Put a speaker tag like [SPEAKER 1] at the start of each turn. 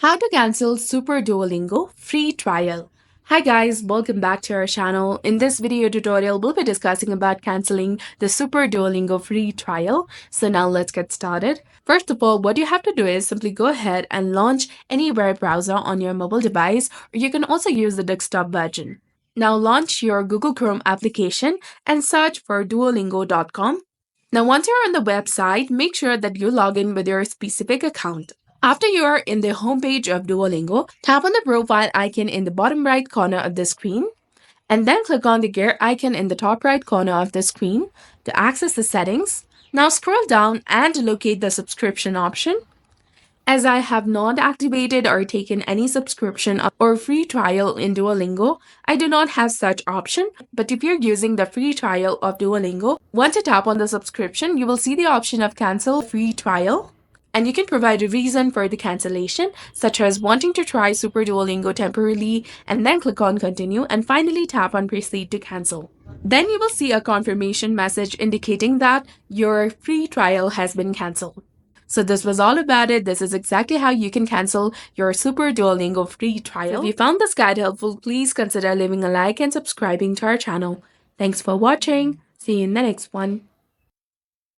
[SPEAKER 1] How to cancel Super Duolingo free trial. Hi guys, welcome back to our channel. In this video tutorial, we'll be discussing about canceling the Super Duolingo free trial. So now let's get started. First of all, what you have to do is simply go ahead and launch any web browser on your mobile device, or you can also use the desktop version. Now launch your Google Chrome application and search for duolingo.com. Now once you're on the website, make sure that you log in with your specific account. After you are in the homepage of Duolingo, tap on the profile icon in the bottom right corner of the screen, and then click on the gear icon in the top right corner of the screen to access the settings. Now scroll down and locate the subscription option. As I have not activated or taken any subscription or free trial in Duolingo, I do not have such option. But if you're using the free trial of Duolingo, once you tap on the subscription, you will see the option of cancel free trial. And you can provide a reason for the cancellation, such as wanting to try Super Duolingo temporarily, and then click on continue and finally tap on proceed to cancel. Then you will see a confirmation message indicating that your free trial has been cancelled. So this was all about it. This is exactly how you can cancel your Super Duolingo free trial. So if you found this guide helpful, please consider leaving a like and subscribing to our channel. Thanks for watching. See you in the next one.